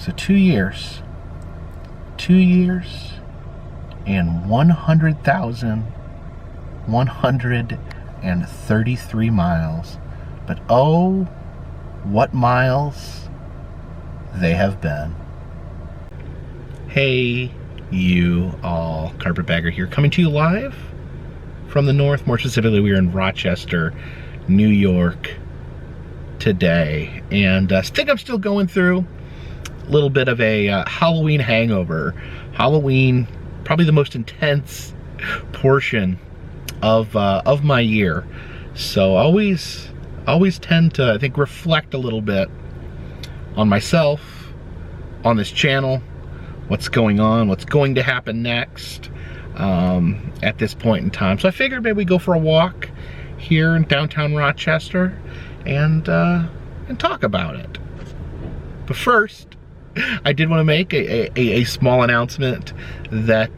So 2 years. 2 years and 100,133 miles. But oh, what miles they have been. Hey, you all. Carpetbagger here, coming to you live from the north. More specifically, we are in Rochester, New York today. And I think I'm still going through a little bit of a Halloween hangover. Halloween, probably the most intense portion of my year. So always tend to, I think, reflect a little bit on myself, on this channel, what's going on, what's going to happen next at this point in time. So I figured maybe we go for a walk here in downtown Rochester and talk about it. But first, I did want to make a small announcement that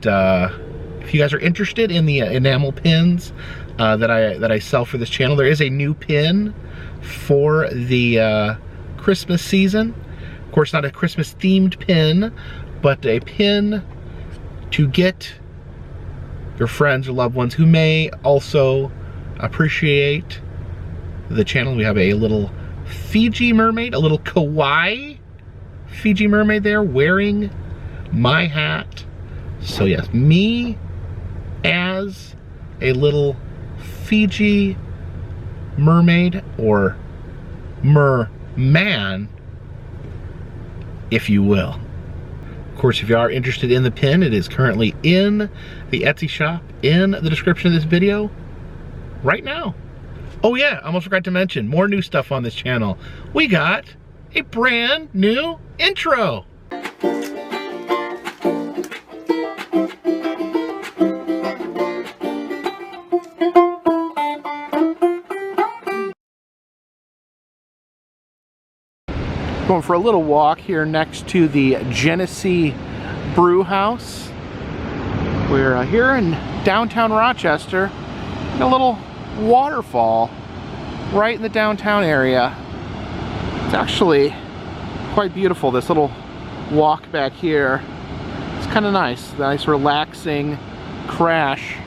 if you guys are interested in the enamel pins that I sell for this channel, there is a new pin for the Christmas season. Of course, not a Christmas themed pin, but a pin to get your friends or loved ones who may also appreciate the channel. We have a little Fiji mermaid, a little kawaii Fiji mermaid there wearing my hat. So yes, me as a little Fiji mermaid, or merman, if you will. Of course, if you are interested in the pin, it is currently in the Etsy shop in the description of this video right now. Oh yeah, I almost forgot to mention, more new stuff on this channel. We got a brand new intro. Going for a little walk here next to the Genesee Brew House. We're here in downtown Rochester, in a little waterfall right in the downtown area. It's actually quite beautiful, this little walk back here. It's kind of nice, the nice relaxing crash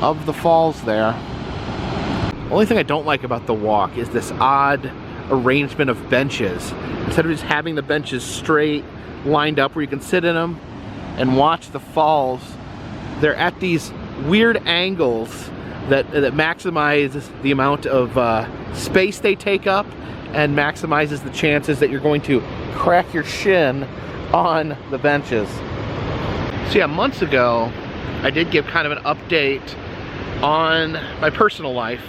of the falls there. The only thing I don't like about the walk is this odd arrangement of benches. Instead of just having the benches straight, lined up where you can sit in them and watch the falls, they're at these weird angles that maximizes the amount of space they take up and maximizes the chances that you're going to crack your shin on the benches. So yeah, months ago, I did give kind of an update on my personal life.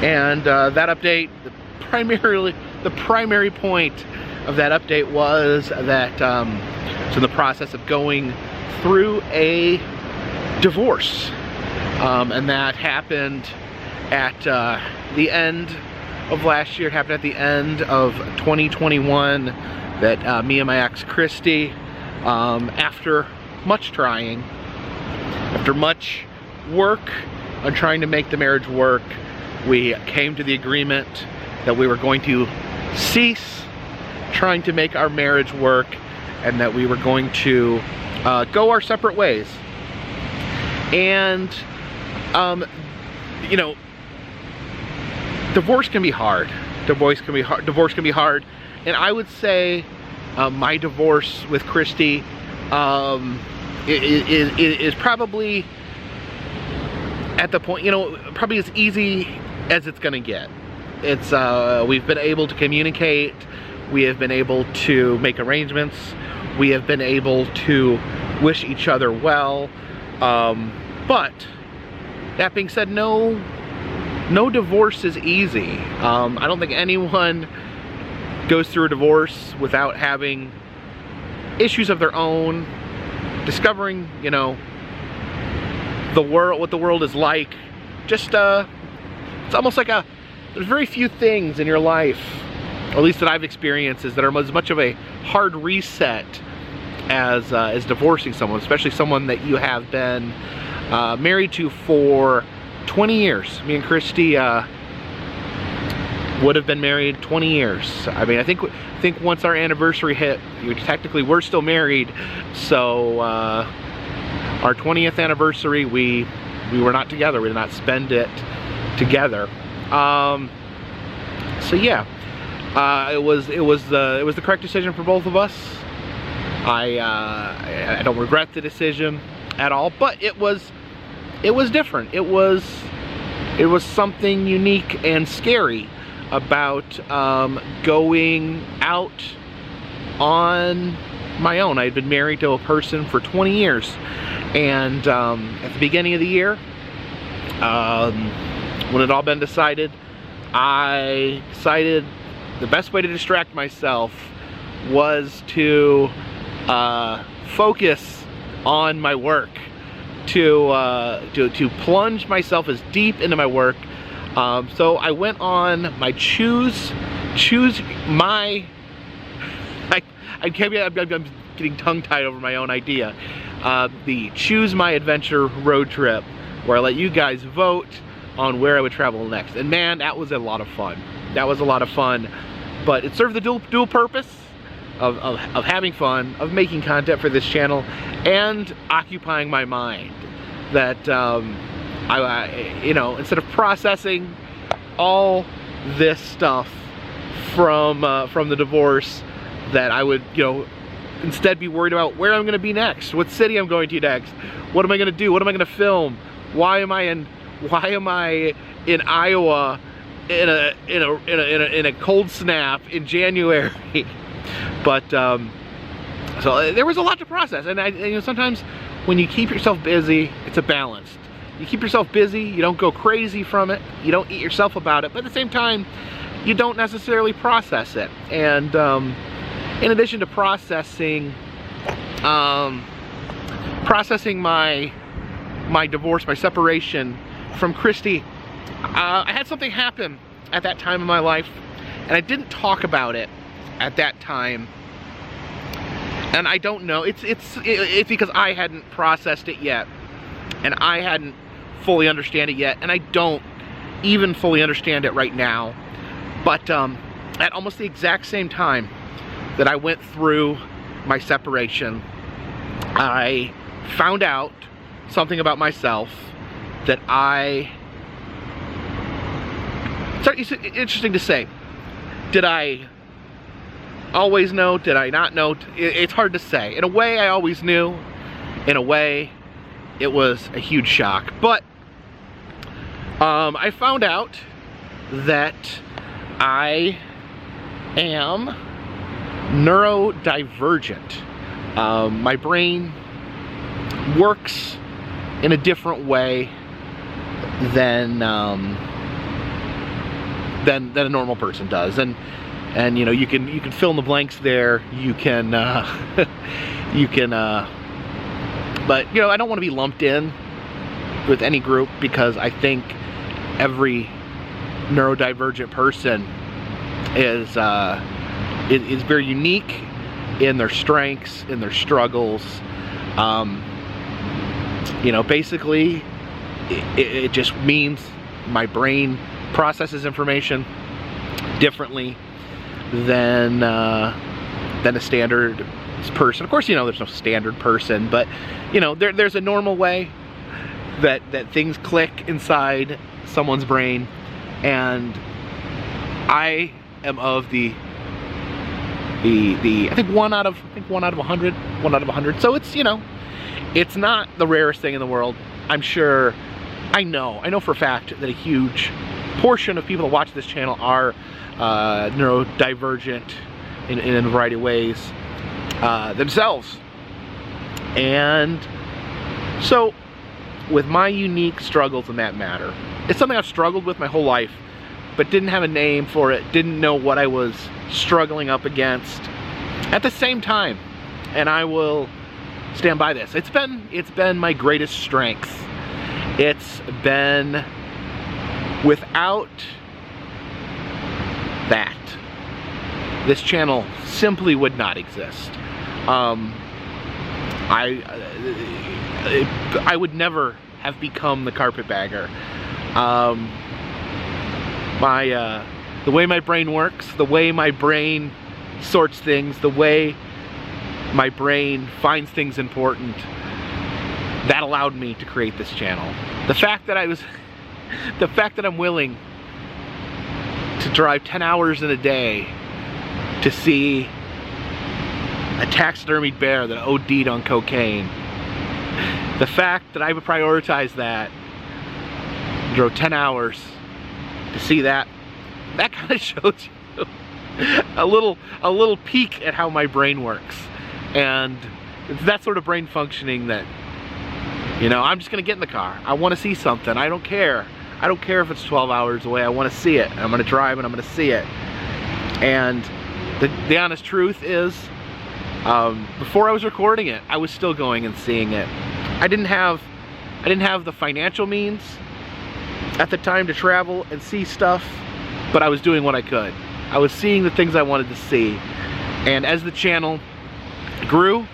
And that update, the primary point of that update was that so in the process of going through a divorce. And that happened at the end of last year. It happened at the end of 2021, that me and my ex Christy, after much trying, after much work on trying to make the marriage work, we came to the agreement that we were going to cease trying to make our marriage work, and that we were going to go our separate ways. And you know, divorce can be hard. Divorce can be hard. And I would say my divorce with Christy is probably at the point, you know, probably as easy as it's gonna get. It's we've been able to communicate. We have been able to make arrangements. We have been able to wish each other well. But that being said, no divorce is easy. I don't think anyone goes through a divorce without having issues of their own, discovering, you know, the world, what the world is like. Just it's almost like there's very few things in your life, or at least that I've experienced, is that are as much of a hard reset as divorcing someone, especially someone that you have been married to for 20 years. Me and Christy would have been married 20 years. I mean, I think once our anniversary hit, technically we're still married, so our 20th anniversary, we were not together. We did not spend it together. So yeah, it was the correct decision for both of us. I don't regret the decision at all, but it was different. It was something unique and scary about going out on my own. I had been married to a person for 20 years, and at the beginning of the year, when it all been decided, I decided the best way to distract myself was to focus on my work, to plunge myself as deep into my work. So I went on my I'm getting tongue-tied over my own idea. The Choose My Adventure road trip, where I let you guys vote on where I would travel next. And man, that was a lot of fun. That was a lot of fun, but it served the dual purpose of having fun, of making content for this channel, and occupying my mind. That you know, instead of processing all this stuff from the divorce, that I would, you know, instead be worried about where I'm going to be next, what city I'm going to next, what am I going to do, what am I going to film, why am I in Iowa in a cold snap in January. But so there was a lot to process, and you know, sometimes when you keep yourself busy, it's a balance. You keep yourself busy, you don't go crazy from it, you don't eat yourself about it, but at the same time, you don't necessarily process it. And in addition to processing my divorce, my separation from Christy, I had something happen at that time in my life, and I didn't talk about it at that time. And I don't know, it's because I hadn't processed it yet, and I hadn't fully understand it yet, and I don't even fully understand it right now. But at almost the exact same time that I went through my separation, I found out something about myself that it's interesting to say. Did I always know? Did I not know? It's hard to say. In a way, I always knew. In a way, it was a huge shock. But I found out that I am neurodivergent. My brain works in a different way than a normal person does, and you know, you can fill in the blanks there. You can but you know, I don't want to be lumped in with any group, because I think every neurodivergent person is very unique in their strengths, in their struggles. You know, basically, it just means my brain processes information differently than a standard person. Of course, you know, there's no standard person, but you know, there's a normal way that things click inside someone's brain, and I am of the I think one out of 100. So it's, you know, it's not the rarest thing in the world. I'm sure, I know for a fact that a huge portion of people that watch this channel are neurodivergent in a variety of ways themselves. And so with my unique struggles in that matter, it's something I've struggled with my whole life, but didn't have a name for it, didn't know what I was struggling up against at the same time. And I will stand by this. It's been my greatest strength. It's been, without that, this channel simply would not exist. I would never have become the Carpetbagger. the way my brain works, the way my brain sorts things, the way my brain finds things important, that allowed me to create this channel. The fact that I'm willing to drive 10 hours in a day to see a taxidermied bear that OD'd on cocaine. The fact that I would prioritize that, drove 10 hours to see that kind of shows you a little peek at how my brain works. And it's that sort of brain functioning that, you know, I'm just gonna get in the car. I wanna see something, I don't care. I don't care if it's 12 hours away, I wanna see it. I'm gonna drive and I'm gonna see it. And the honest truth is, before I was recording it, I was still going and seeing it. I didn't have the financial means at the time to travel and see stuff, but I was doing what I could. I was seeing the things I wanted to see. And as the channel grew,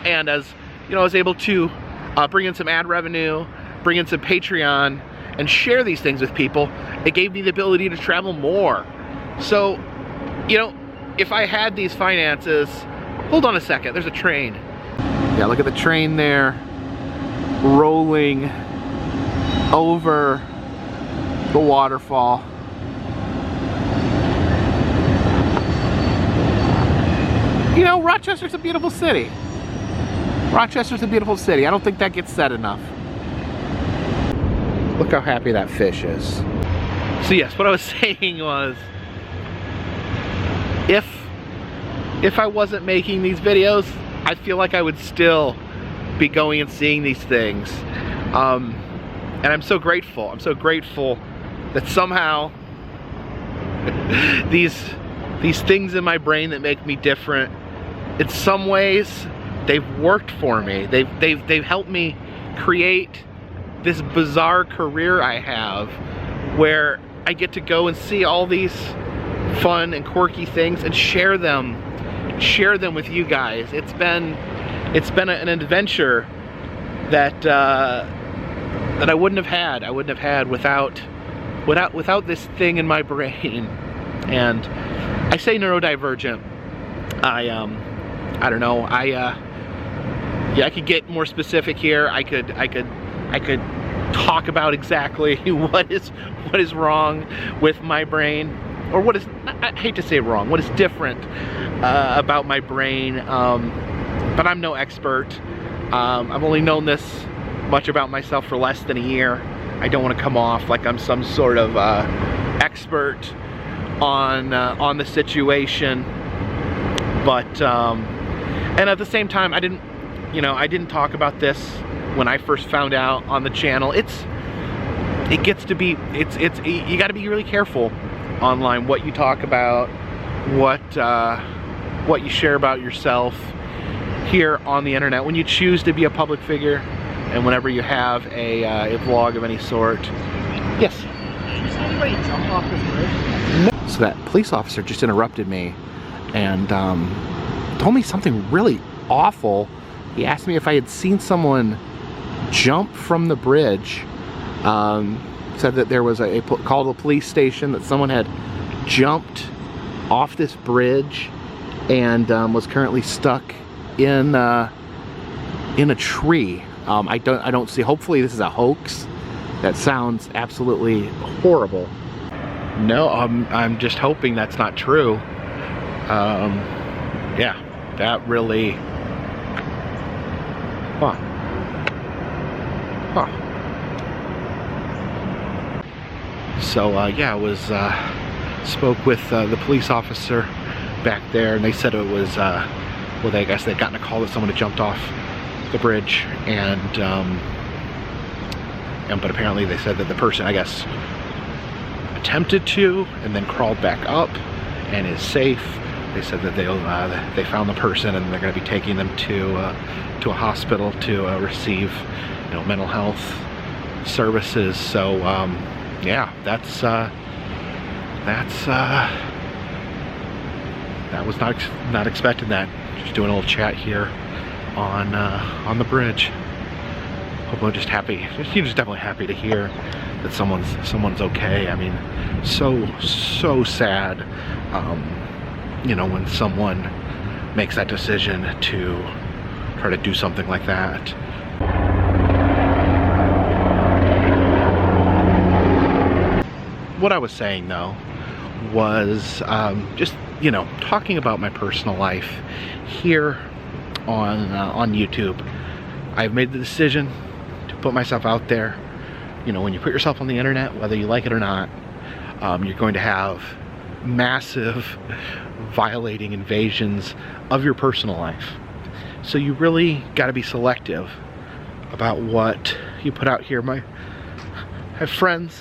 and as, you know, I was able to bring in some ad revenue, bring in some Patreon, and share these things with people, it gave me the ability to travel more. So, you know, if I had these finances, hold on a second, there's a train. Yeah, look at the train there, rolling over the waterfall. You know, Rochester's a beautiful city. Rochester's a beautiful city. I don't think that gets said enough. Look how happy that fish is. So yes, what I was saying was, if I wasn't making these videos, I feel like I would still be going and seeing these things. And I'm so grateful. I'm so grateful that somehow these things in my brain that make me different, in some ways, they've worked for me. They've helped me create this bizarre career I have, where I get to go and see all these fun and quirky things and share them with you guys. It's been an adventure that I wouldn't have had. I wouldn't have had without this thing in my brain. And I say neurodivergent. I don't know. Yeah, I could get more specific here. I could talk about exactly what is wrong with my brain, or what is, I hate to say wrong, what is different about my brain, but I'm no expert. I've only known this much about myself for less than a year. I don't want to come off like I'm some sort of expert on the situation, but and at the same time, I didn't talk about this when I first found out on the channel. You got to be really careful online what you talk about, what you share about yourself here on the internet when you choose to be a public figure, and whenever you have a vlog of any sort. Yes. Did anybody jump off this bridge? No. So that police officer just interrupted me and told me something really awful. He asked me if I had seen someone jump from the bridge. Said that there was called a police station, that someone had jumped off this bridge and was currently stuck in a tree. I don't see. Hopefully this is a hoax. That sounds absolutely horrible. No, I'm just hoping that's not true. Yeah, that really. Huh. So yeah, I spoke with the police officer back there, and they said it was well, I guess they'd gotten a call that someone had jumped off the bridge, and but apparently they said that the person, I guess, attempted to and then crawled back up and is safe. They said that they found the person, and they're going to be taking them to a hospital to receive, you know, mental health services. So yeah, that was not expecting that. Just doing a little chat here on the bridge. Hope I'm just happy. Just definitely happy to hear that someone's okay. I mean, so sad, you know, when someone makes that decision to try to do something like that. What I was saying though was just, you know, talking about my personal life here on YouTube. I've made the decision to put myself out there. You know, when you put yourself on the internet, whether you like it or not, you're going to have massive violating invasions of your personal life. So you really got to be selective about what you put out here. I have friends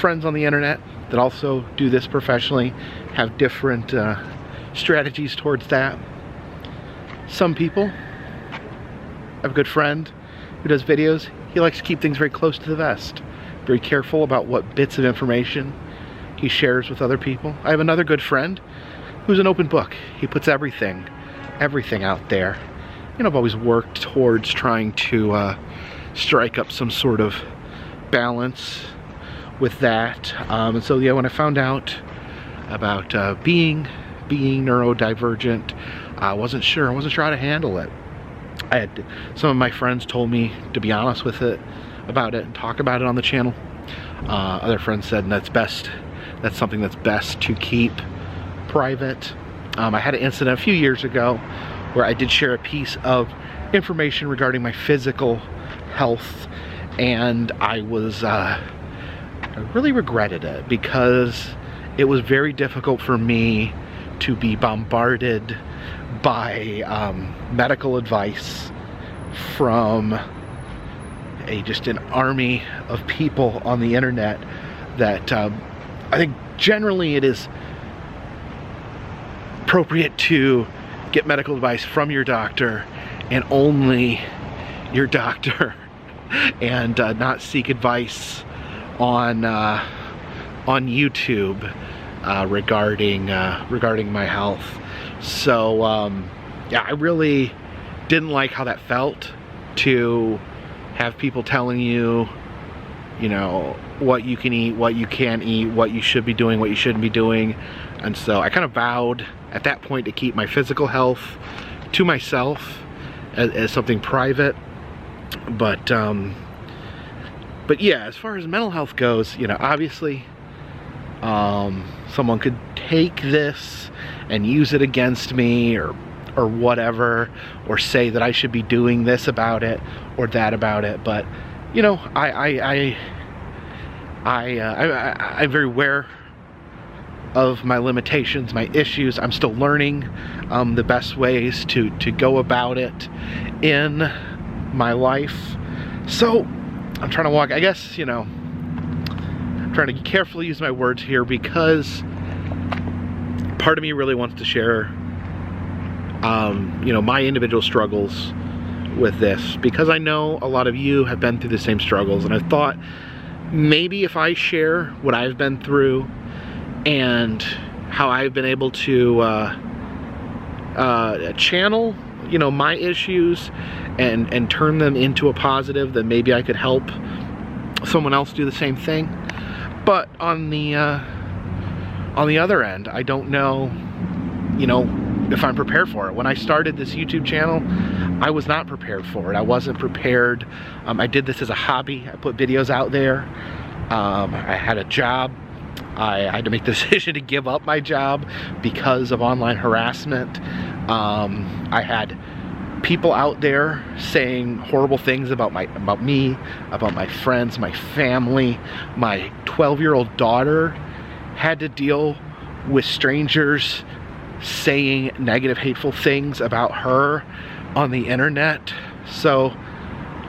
on the internet that also do this professionally, have different strategies towards that. Some people, I have a good friend who does videos. He likes to keep things very close to the vest, very careful about what bits of information he shares with other people. I have another good friend who's an open book. He puts everything out there. You know, I've always worked towards trying to strike up some sort of balance with that. And so yeah, when I found out about being neurodivergent, I wasn't sure how to handle it. Some of my friends told me to be honest about it and talk about it on the channel. Other friends said that's something that's best to keep private. I had an incident a few years ago where I did share a piece of information regarding my physical health, and I really regretted it because it was very difficult for me to be bombarded by medical advice from just an army of people on the internet that I think generally it is appropriate to get medical advice from your doctor and only your doctor, and not seek advice on YouTube regarding my health. So yeah, I really didn't like how that felt to have people telling you, you know, what you can eat, what you can't eat, what you should be doing, what you shouldn't be doing. And so I kind of vowed at that point to keep my physical health to myself as something private. But yeah, as far as mental health goes, you know, obviously someone could take this and use it against me or whatever, or say that I should be doing this about it or that about it. But you know, I'm very aware of my limitations, my issues. I'm still learning the best ways to go about it in my life. So I'm trying to walk, I guess, you know, I'm trying to carefully use my words here because part of me really wants to share you know, my individual struggles with this, because I know a lot of you have been through the same struggles, and I thought maybe if I share what I've been through and how I've been able to channel, you know, my issues and turn them into a positive, then maybe I could help someone else do the same thing. But on the other end, I don't know, you know, if I'm prepared for it. When I started this YouTube channel, I was not prepared for it. I wasn't prepared. I did this as a hobby. I put videos out there. I had a job. I had to make the decision to give up my job because of online harassment. I had people out there saying horrible things about me, about my friends, my family. My 12-year-old daughter had to deal with strangers saying negative, hateful things about her on the internet. So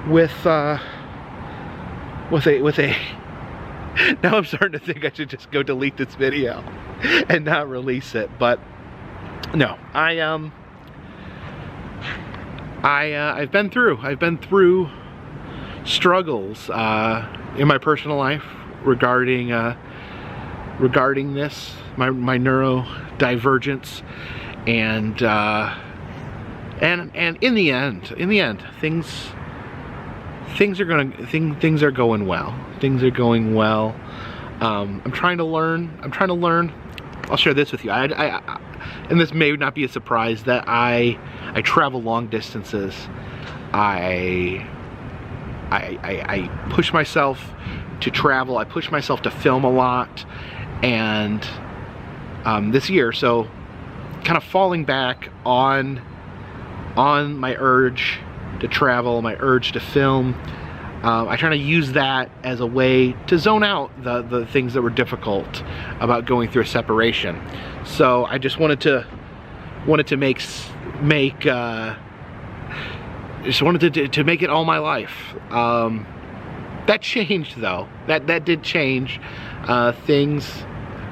with a now I'm starting to think I should just go delete this video and not release it. But no, I've been through struggles in my personal life regarding this, my neurodivergence, and in the end things are going well. Things are going well. I'm trying to learn. I'll share this with you. And this may not be a surprise that I travel long distances. I push myself to travel. I push myself to film a lot, and this year, so kind of falling back on my urge to travel, my urge to film. I try to use that as a way to zone out the things that were difficult about going through a separation. So I just wanted to make it all my life. That changed though. That did change. Things,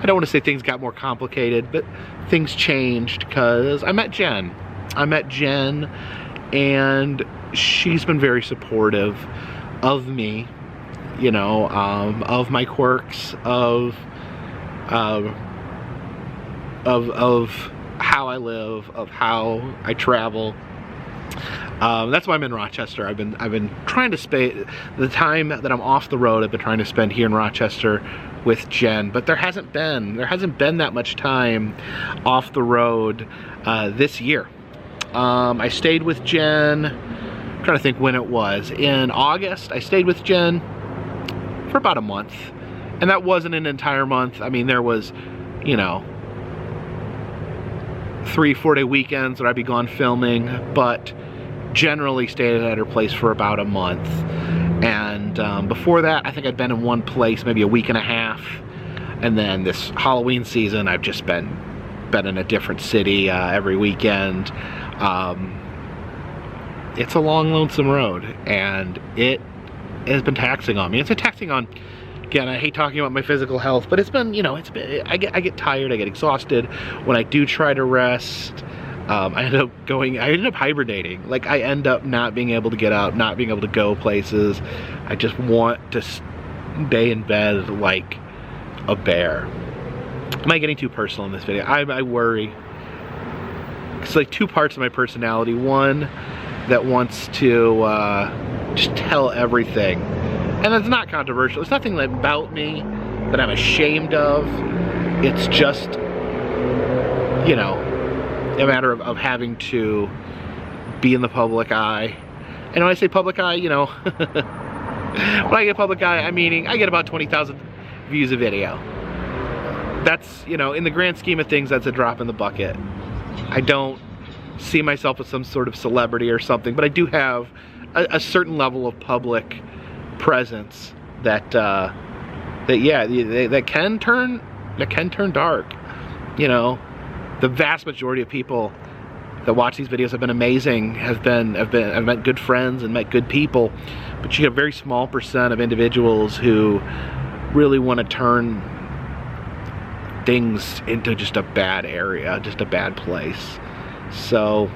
I don't want to say things got more complicated, but things changed because I met Jen. And she's been very supportive of me, you know, of my quirks, of how I live, of how I travel. That's why I'm in Rochester. I've been trying to spend the time that I'm off the road. I've been trying to spend here in Rochester with Jen, but there hasn't been that much time off the road this year. I stayed with Jen, I'm trying to think when it was. In August, I stayed with Jen for about a month. And that wasn't an entire month. I mean, there was, you know, 3-4 day weekends where I'd be gone filming, but generally stayed at her place for about a month. And before that, I think I'd been in one place maybe a week and a half. And then this Halloween season, I've just been in a different city every weekend. It's a long, lonesome road, and it has been taxing on me. It's been taxing on, again, I hate talking about my physical health, but it's been, you know, I get tired, I get exhausted. When I do try to rest, I end up hibernating. Like, I end up not being able to get out, not being able to go places. I just want to stay in bed like a bear. Am I getting too personal in this video? I worry. It's like two parts of my personality. One that wants to just tell everything. And it's not controversial. It's nothing about me that I'm ashamed of. It's just, you know, a matter of having to be in the public eye. And when I say public eye, you know, when I get public eye, I'm meaning I get about 20,000 views a video. That's, you know, in the grand scheme of things, that's a drop in the bucket. I don't see myself as some sort of celebrity or something, but I do have a certain level of public presence that can turn dark. You know, the vast majority of people that watch these videos have been amazing. I've met good friends and met good people, but you get a very small percent of individuals who really want to turn things into just a bad area, just a bad place. So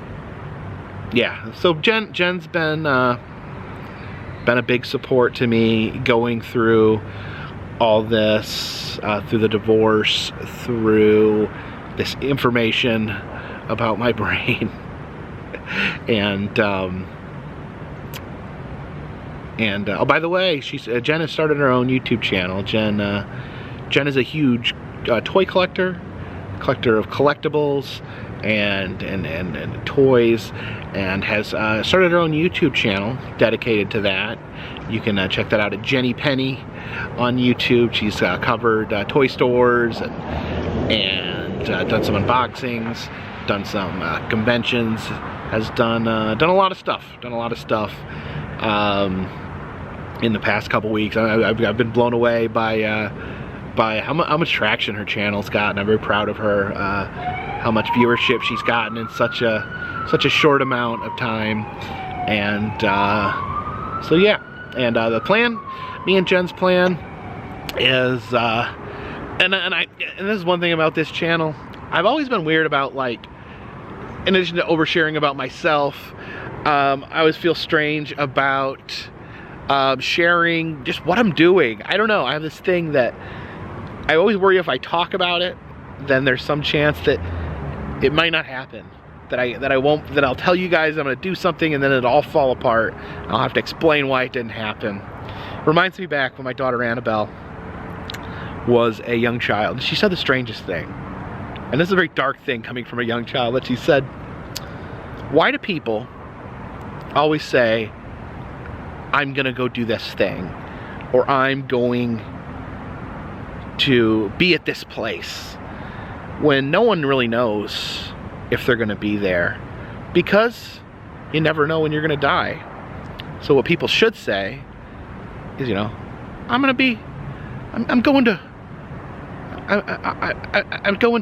yeah, so Jen's been a big support to me going through all this, through the divorce, through this information about my brain. And oh, by the way, Jen has started her own YouTube channel. Jen is a huge toy collector of collectibles and toys, and has started her own YouTube channel dedicated to that. You can check that out at Jenny Penny on YouTube. She's covered toy stores and done some unboxings, done some conventions, has done a lot of stuff. In the past couple weeks. I've been blown away by how much traction her channel's gotten. I'm very proud of her. How much viewership she's gotten in such a short amount of time. And so yeah. And the plan, me and Jen's plan, is and this is one thing about this channel. I've always been weird about, like, in addition to oversharing about myself, I always feel strange about sharing just what I'm doing. I don't know, I have this thing that I always worry if I talk about it, then there's some chance that it might not happen, that I'll tell you guys I'm gonna do something and then it'll all fall apart. I'll have to explain why it didn't happen. Reminds me back when my daughter Annabelle was a young child. She said the strangest thing. And this is a very dark thing coming from a young child, that she said, why do people always say, I'm gonna go do this thing, or I'm going to be at this place, when no one really knows if they're gonna be there, because you never know when you're gonna die. So what people should say is, you know, I'm going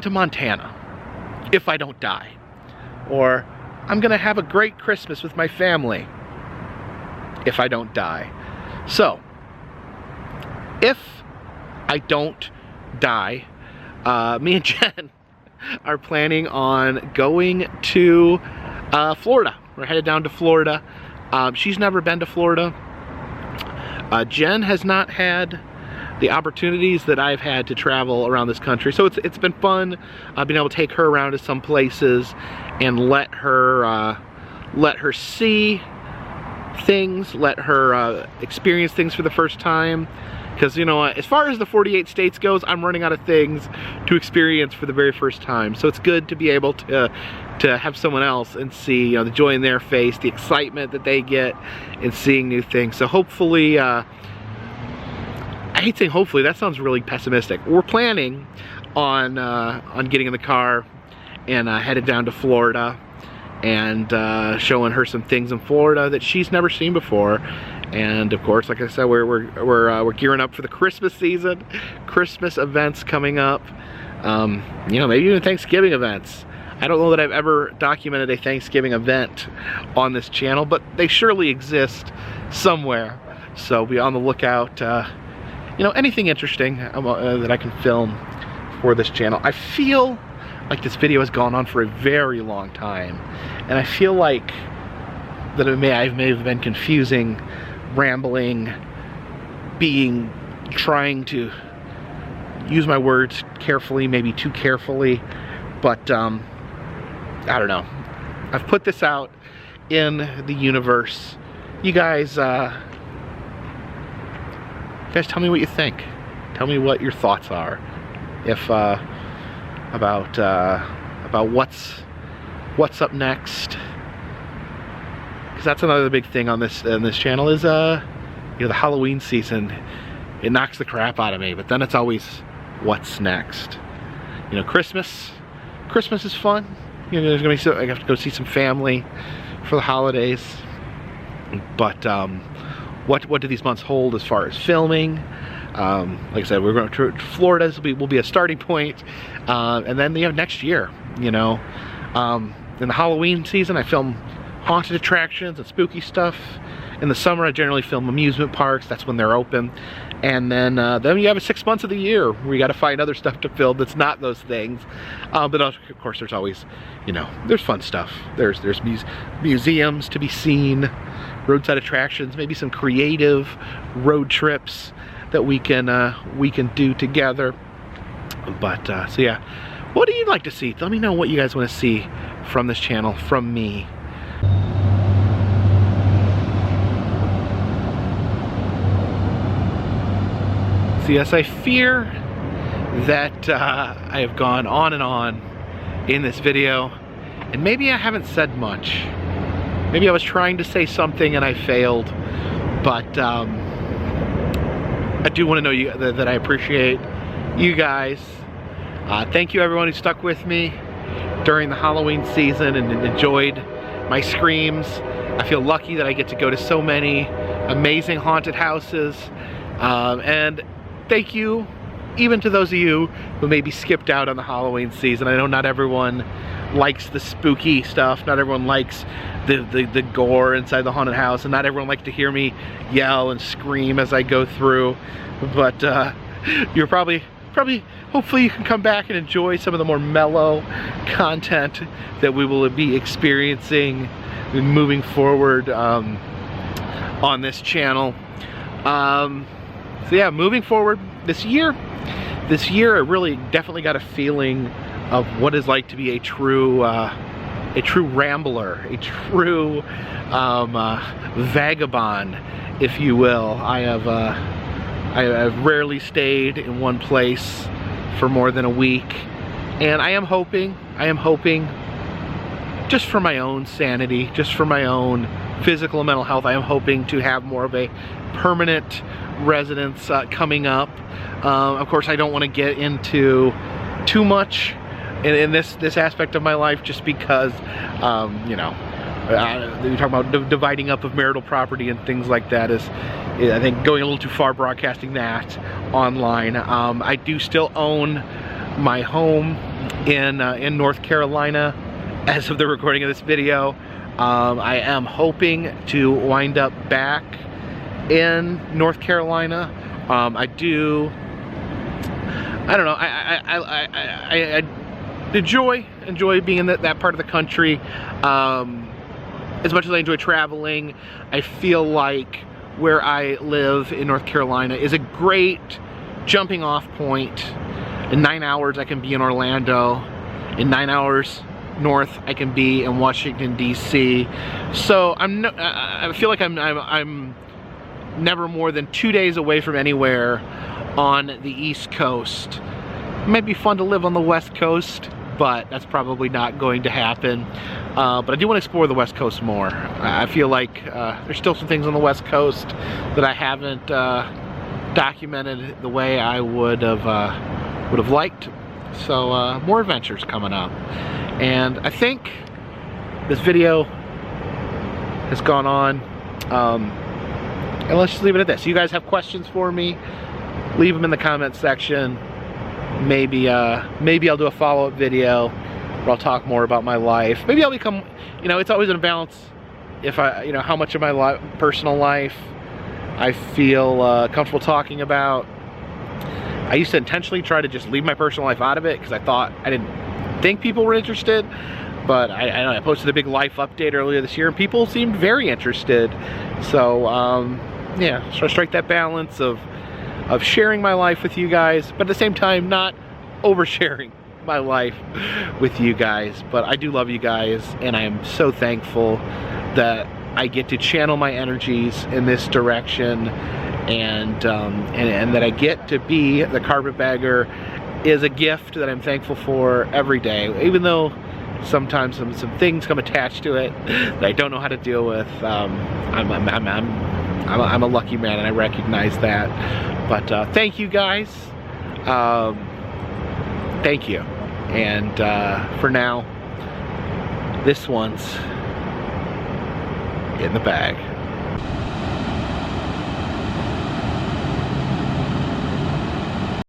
to Montana if I don't die, or I'm gonna have a great Christmas with my family if I don't die. So if I don't die, me and Jen are planning on going to Florida. We're headed down to Florida. She's never been to Florida. Jen has not had the opportunities that I've had to travel around this country, so it's been fun being able to take her around to some places and let her see things, let her experience things for the first time. Because, you know, as far as the 48 states goes, I'm running out of things to experience for the very first time. So it's good to be able to have someone else and see, you know, the joy in their face, the excitement that they get in seeing new things. So hopefully, I hate saying hopefully, that sounds really pessimistic. We're planning on getting in the car and headed down to Florida and showing her some things in Florida that she's never seen before. And of course, like I said, we're gearing up for the Christmas season, Christmas events coming up. You know, maybe even Thanksgiving events. I don't know that I've ever documented a Thanksgiving event on this channel, but they surely exist somewhere. So be on the lookout. You know, anything interesting that I can film for this channel. I feel like this video has gone on for a very long time, and I feel like that I may have been confusing, rambling, trying to use my words carefully, maybe too carefully, but I don't know. I've put this out in the universe. You guys tell me what you think. Tell me what your thoughts are, if about what's up next. That's another big thing on this channel is you know, the Halloween season. It knocks the crap out of me, but then it's always what's next. You know, Christmas is fun. You know, I have to go see some family for the holidays. But what do these months hold as far as filming? Like I said, we're going to Florida. This will be a starting point, and then you know, next year. You know, in the Halloween season, I film haunted attractions and spooky stuff. In the summer, I generally film amusement parks. That's when they're open. And then you have 6 months of the year where you got to find other stuff to film that's not those things. But of course, there's always, you know, there's fun stuff. There's museums to be seen, roadside attractions, maybe some creative road trips that we can do together. But so yeah, what do you like to see? Let me know what you guys want to see from this channel, from me. So yes, I fear that I have gone on and on in this video, and maybe I haven't said much. Maybe I was trying to say something and I failed, but I do want to know that I appreciate you guys. Thank you everyone who stuck with me during the Halloween season and enjoyed my screams. I feel lucky that I get to go to so many amazing haunted houses, and thank you even to those of you who maybe skipped out on the Halloween season. I know not everyone likes the spooky stuff, not everyone likes the gore inside the haunted house, and not everyone likes to hear me yell and scream as I go through, but you're probably hopefully you can come back and enjoy some of the more mellow content that we will be experiencing moving forward on this channel. So yeah, moving forward this year I really definitely got a feeling of what it's like to be a true rambler, a true vagabond, if you will. I've rarely stayed in one place for more than a week, and I am hoping, just for my own sanity, just for my own physical and mental health, I am hoping to have more of a permanent residence coming up. Of course, I don't want to get into too much in this aspect of my life, just because, you know, we talk about dividing up of marital property and things like that is, I think, going a little too far broadcasting that online. I do still own my home in North Carolina as of the recording of this video. I am hoping to wind up back in North Carolina. I don't know, I enjoy being in that part of the country. As much as I enjoy traveling, I feel like where I live in North Carolina is a great jumping off point. In 9 hours I can be in Orlando. In 9 hours north I can be in Washington, D.C. So I feel like I'm never more than 2 days away from anywhere on the East Coast. It might be fun to live on the West Coast, but that's probably not going to happen. But I do want to explore the West Coast more. I feel like there's still some things on the West Coast that I haven't documented the way I would have liked. So more adventures coming up. And I think this video has gone on. And let's just leave it at this. You guys have questions for me? Leave them in the comment section. Maybe I'll do a follow-up video where I'll talk more about my life. Maybe I'll become, you know, it's always in a balance if you know, how much of my personal life I feel comfortable talking about. I used to intentionally try to just leave my personal life out of it because I didn't think people were interested. But I posted a big life update earlier this year and people seemed very interested. So yeah, so I strike that balance of sharing my life with you guys, but at the same time not oversharing my life with you guys. But I do love you guys, and I am so thankful that I get to channel my energies in this direction, and that I get to be the Carpetbagger is a gift that I'm thankful for every day, even though sometimes some things come attached to it that I don't know how to deal with. I'm a lucky man, and I recognize that. But thank you guys. Thank you. And for now, this one's in the bag.